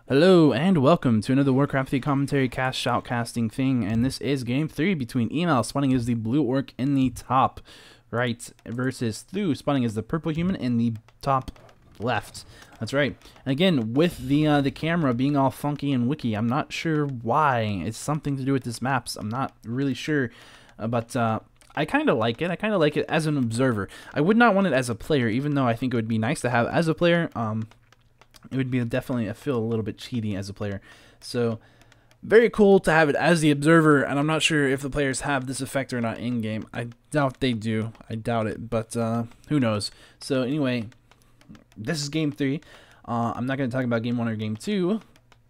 Hello and welcome to another Warcraft 3 commentary cast shoutcasting thing, and this is game 3 between eMaL spawning as the blue orc in the top right versus Thu spawning as the purple human in the top left. That's right. Again, with the camera being all funky and wicky, I'm not sure why. It's something to do with this maps. I'm not really sure, but I kind of like it. I kind of like it as an observer. I would not want it as a player, even though I think it would be nice to have as a player. It would be definitely feel a little bit cheaty as a player. So very cool to have it as the observer, and I'm not sure if the players have this effect or not in game. I doubt they do. I doubt it, but who knows. So anyway, this is game 3. I'm not going to talk about game 1 or game 2,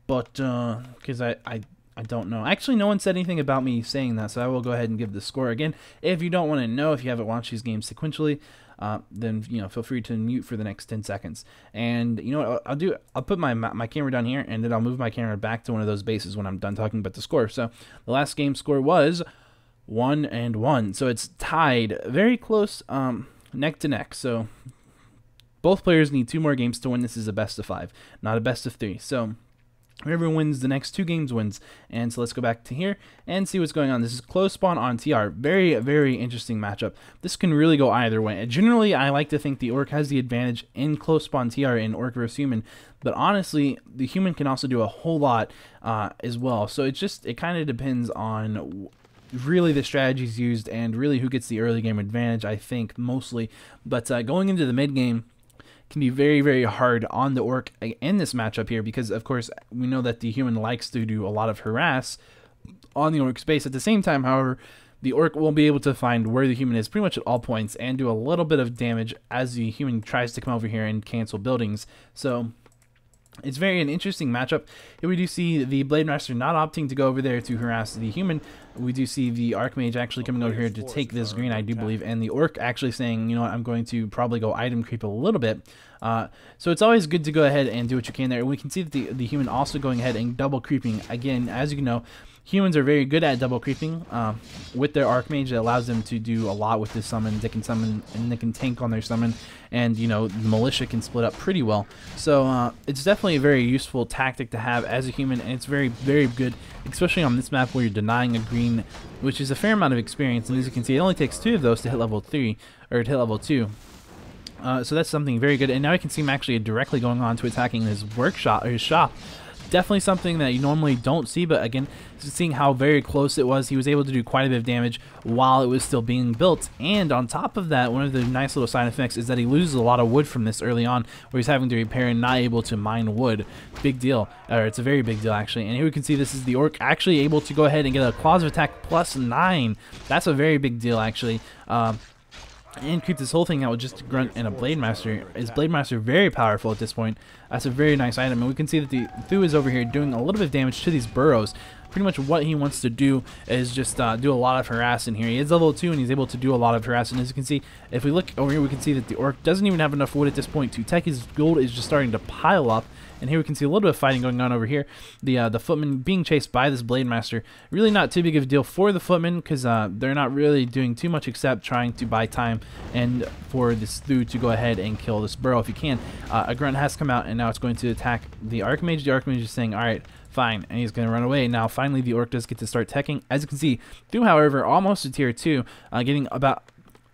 but because I don't know. Actually, no one said anything about me saying that, so I will go ahead and give the score again. If you don't want to know, if you haven't watched these games sequentially, then feel free to mute for the next 10 seconds. And you know what I'll do? I'll put my camera down here, and then I'll move my camera back to one of those bases when I'm done talking about the score. So the last game score was 1-1, so it's tied very close, neck to neck. So both players need 2 more games to win. This is a best of 5, not a best of 3. So whoever wins the next 2 games wins. And so let's go back to here and see what's going on. This is close spawn on TR. Very, very interesting matchup. This can really go either way. Generally, I like to think the orc has the advantage in close spawn TR in orc versus human. But honestly, the human can also do a whole lot as well. So it kind of depends on really the strategies used and really who gets the early game advantage, I think, mostly. But going into the mid game can be very, very hard on the orc in this matchup here, because of course we know that the human likes to do a lot of harass on the orc space. At the same time, however, the orc will be able to find where the human is pretty much at all points and do a little bit of damage as the human tries to come over here and cancel buildings. So it's very an interesting matchup. Here we do see the Blade Master not opting to go over there to harass the human. We do see the Archmage actually coming over here to take this green, I do believe, and the Orc actually saying, you know what, I'm going to probably go item creep a little bit. So it's always good to go ahead and do what you can there. And we can see that the human also going ahead and double creeping. Again, as you know, humans are very good at double creeping with their Archmage. It allows them to do a lot with this summon. They can summon and they can tank on their summon, and you know, the militia can split up pretty well. So it's definitely a very useful tactic to have as a human, and it's very, very good, especially on this map where you're denying a green, which is a fair amount of experience. And as you can see, it only takes 2 of those to hit level 3 or to hit level 2. So that's something very good. And now you can see him actually directly going on to attacking his workshop or his shop. Definitely something that you normally don't see, but again, seeing how very close it was, he was able to do quite a bit of damage while it was still being built. And on top of that, one of the nice little side effects is that he loses a lot of wood from this early on, where he's having to repair and not able to mine wood. Big deal, or it's a very big deal actually. And here we can see this is the orc actually able to go ahead and get a claws of attack +9. That's a very big deal actually. And creep this whole thing out with just a grunt and a Blade Master. Is Blade Master very powerful at this point? That's a very nice item, and we can see that the Thu is over here doing a little bit of damage to these burrows. Pretty much what he wants to do is just do a lot of harassing here. He is level 2 and he's able to do a lot of harassing. As you can see, if we look over here, we can see that the orc doesn't even have enough wood at this point to tech. His gold is just starting to pile up. And here we can see a little bit of fighting going on over here. The footman being chased by this Blade Master. Really not too big of a deal for the footman, because they're not really doing too much except trying to buy time and for this Thu to go ahead and kill this burrow if he can. A grunt has come out and now it's going to attack the Archmage. The Archmage is saying, alright, fine, and he's going to run away. Now finally the orc does get to start teching. As you can see, Thu, however, almost to tier 2, getting about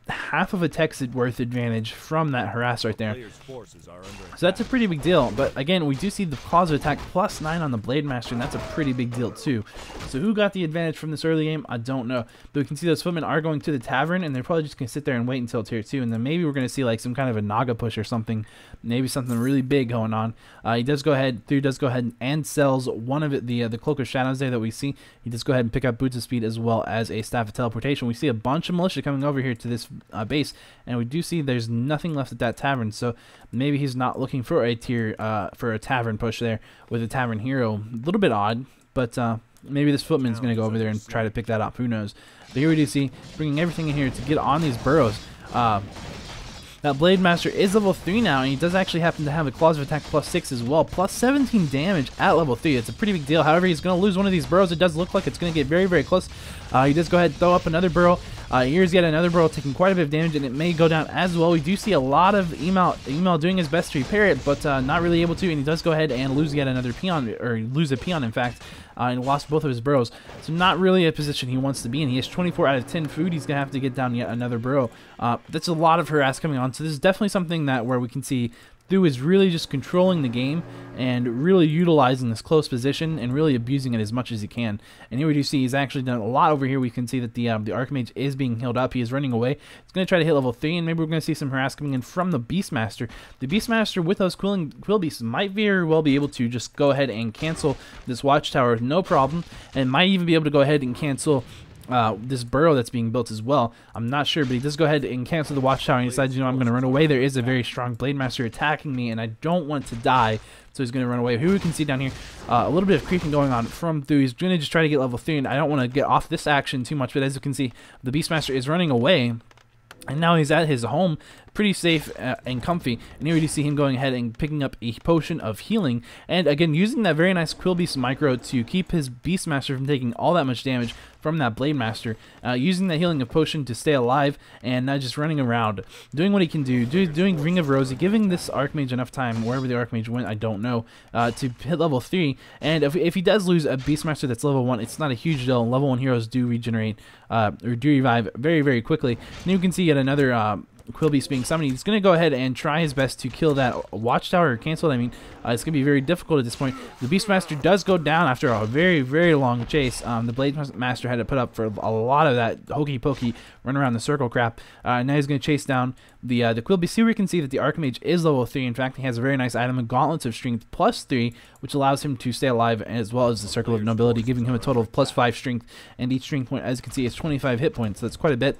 half of a tech's worth advantage from that harass right there. So that's a pretty big deal. But again, we do see the claws of attack +9 on the Blade Master, and that's a pretty big deal too. So who got the advantage from this early game? I don't know. But we can see those footmen are going to the tavern, and they're probably just going to sit there and wait until tier 2, and then maybe we're going to see like some kind of a Naga push or something. Maybe something really big going on. He does go ahead, Thu does go ahead and sells one of it, the Cloak of Shadows there that we see. He does go ahead and pick up Boots of Speed as well as a Staff of Teleportation. We see a bunch of militia coming over here to this base, and we do see there's nothing left at that tavern, so maybe he's not looking for a for a tavern push there with a tavern hero. A little bit odd, but maybe this footman's going to go over there and try to pick that up. Who knows? But here we do see bringing everything in here to get on these burrows. That Blade Master is level 3 now, and he does actually happen to have a claws of attack +6 as well, +17 damage at level 3. It's a pretty big deal. However, he's going to lose one of these burrows. It does look like it's going to get very, very close. He does go ahead and throw up another burrow. Here's yet another burrow taking quite a bit of damage, and it may go down as well. We do see a lot of eMaL doing his best to repair it, but not really able to, and he does go ahead and lose yet another peon, or lose a peon in fact, and lost both of his burrows. So not really a position he wants to be in. He has 24 out of 10 food. He's going to have to get down yet another burrow. That's a lot of harass coming on, so this is definitely something that where we can see Thu is really just controlling the game and really utilizing this close position and really abusing it as much as he can. And here we do see he's actually done a lot over here. We can see that the Archmage is being healed up. He is running away. He's going to try to hit level 3, and maybe we're going to see some harass coming in from the Beastmaster. The Beastmaster with those Quill Beasts might very well be able to just go ahead and cancel this Watchtower with no problem, and might even be able to go ahead and cancel this burrow that's being built as well. I'm not sure, but he does go ahead and cancel the Watchtower and decides, you know, I'm going to run away. There is a very strong Blade Master attacking me, and I don't want to die, so he's going to run away. Here we can see down here a little bit of creeping going on from Thu. He's going to just try to get level 3, and I don't want to get off this action too much, but as you can see, the Beastmaster is running away. And now he's at his home, pretty safe and comfy. And here we do see him going ahead and picking up a potion of healing. And again, using that very nice Quill Beast micro to keep his Beastmaster from taking all that much damage from that Blade Master. Using that healing of potion to stay alive and not just running around. Doing what he can do. Doing Ring of Rosie. Giving this Archmage enough time, wherever the Archmage went, I don't know, to hit level 3. And if he does lose a Beastmaster that's level 1, it's not a huge deal. Level 1 heroes do regenerate, or do revive very, very quickly. And you can see yet another Quill Beast being summoned. He's going to go ahead and try his best to kill that Watchtower or cancel it. I mean, it's going to be very difficult at this point. The Beastmaster does go down after a very, very long chase. The Blade Master had to put up for a lot of that hokey pokey run around the circle crap. Now he's going to chase down the Quill Beast. Here we can see that the Archmage is level 3. In fact, he has a very nice item, a Gauntlets of Strength plus 3, which allows him to stay alive, as well as the Circle of Nobility, giving him a total of plus 5 strength. And each strength point, as you can see, is 25 hit points. So that's quite a bit.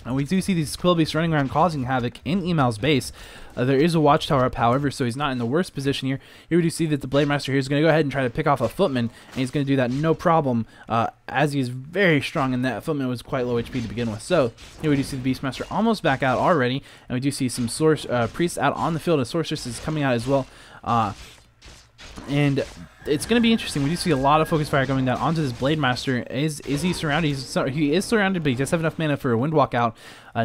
And we do see these Quill Beasts running around causing havoc in eMaL's base. There is a Watchtower up, however, so he's not in the worst position here. Here we do see that the Blade Master here is going to go ahead and try to pick off a Footman, and he's going to do that no problem, as he is very strong, and that Footman was quite low HP to begin with. So here we do see the Beastmaster almost back out already, and we do see some priests out on the field. A Sorceress is coming out as well. And it's going to be interesting. We do see a lot of focus fire going down onto this Blade Master. Is he surrounded? He is surrounded, but he does have enough mana for a Windwalk out.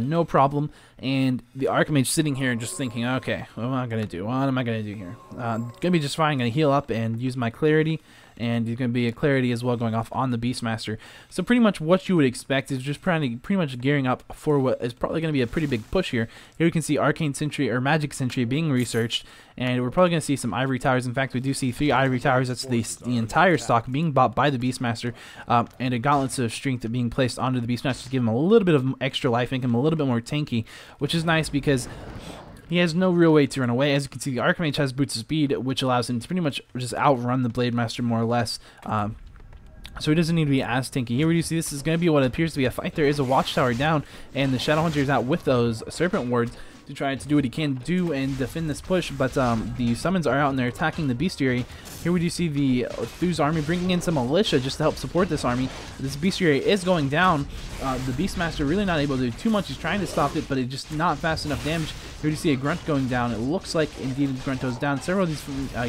No problem. And the Archmage sitting here and just thinking, okay, what am I going to do? What am I going to do here? Going to be just fine. Going to heal up and use my Clarity. And there's going to be a Clarity as well going off on the Beastmaster. So pretty much what you would expect is just pretty much gearing up for what is probably going to be a pretty big push here. Here we can see Arcane Sentry or Magic Sentry being researched. And we're probably going to see some Ivory Towers. In fact, we do see 3 Ivory Towers. That's the entire stock being bought by the Beastmaster. And a Gauntlets of Strength being placed onto the Beastmaster to give him a little bit of extra life, make him a little bit more tanky, which is nice because he has no real way to run away. As you can see, the Archmage has Boots of Speed, which allows him to pretty much just outrun the Blade Master more or less. So he doesn't need to be as tanky. Here we do see this is going to be what appears to be a fight. There is a Watchtower down, and the Shadowhunter is out with those Serpent Wards to try to do what he can do and defend this push, but the summons are out and they're attacking the Bestiary. Here we do see the Thu's army bringing in some militia just to help support this army. This Bestiary is going down. The Beastmaster really not able to do too much. He's trying to stop it, but it's just not fast enough damage. Here we do see a Grunt going down. It looks like indeed the Grunt goes down. Several of these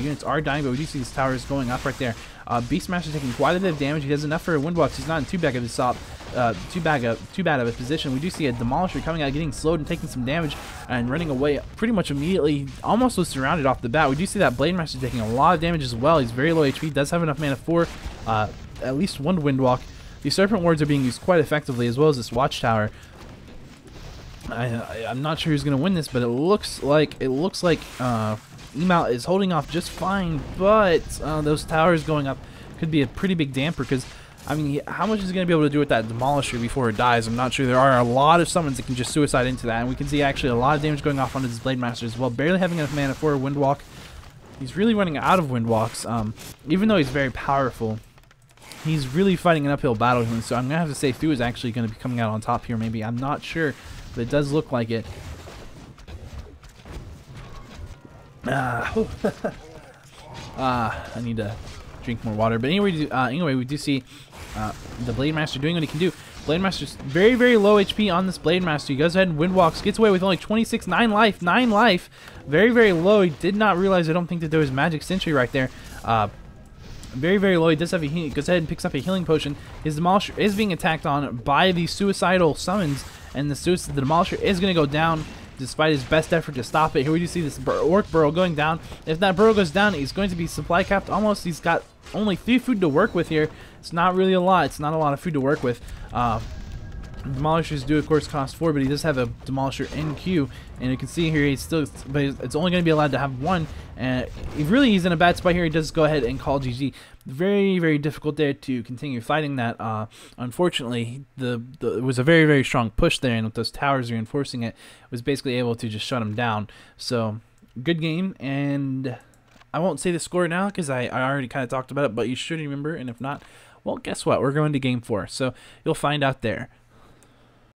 units are dying, but we do see these towers going up right there. Beastmaster taking quite a bit of damage. He does enough for a Windwalk. He's not in too bad of a position. We do see a Demolisher coming out, getting slowed and taking some damage and running away pretty much immediately. Almost was surrounded off the bat. We do see that Blade Master taking a lot of damage as well. He's very low HP. Does have enough mana for at least one Windwalk. The Serpent Wards are being used quite effectively, as well as this Watchtower. I'm not sure who's going to win this, but it looks like eMaL is holding off just fine, but those towers going up could be a pretty big damper, because I mean, how much is he going to be able to do with that Demolisher before it dies? I'm not sure. There are a lot of summons that can just suicide into that, and we can see actually a lot of damage going off onto this Blade Master as well, barely having enough mana for a Windwalk. He's really running out of Windwalks, even though he's very powerful. He's really fighting an uphill battle, so I'm going to have to say Thu is actually going to be coming out on top here, maybe. I'm not sure, but it does look like it. I need to drink more water. But anyway, we do see the Blade Master doing what he can do. Blade Master's very, very low HP on this Blade Master. He goes ahead and Windwalks, gets away with only 26, 9 life. Very, very low. He did not realize, I don't think, that there was Magic Sentry right there. very, very low. He does have a he goes ahead and picks up a healing potion. His Demolisher is being attacked on by the suicidal summons, and the Demolisher is going to go down despite his best effort to stop it. Here we do see this Orc Burrow going down. If that Burrow goes down, he's going to be supply capped almost. He's got only 3 food to work with here. It's not really a lot. It's not a lot of food to work with. Demolishers do, of course, cost 4, but he does have a Demolisher in queue, and you can see here he's still, but it's only going to be allowed to have 1, and he's in a bad spot here. He does go ahead and call GG. Very, very difficult there to continue fighting that. Unfortunately, it was a very, very strong push there, and with those towers reinforcing it, was basically able to just shut him down. So, good game, and I won't say the score now because I already kind of talked about it, but you should remember, and if not, well, guess what? We're going to game 4, so you'll find out there.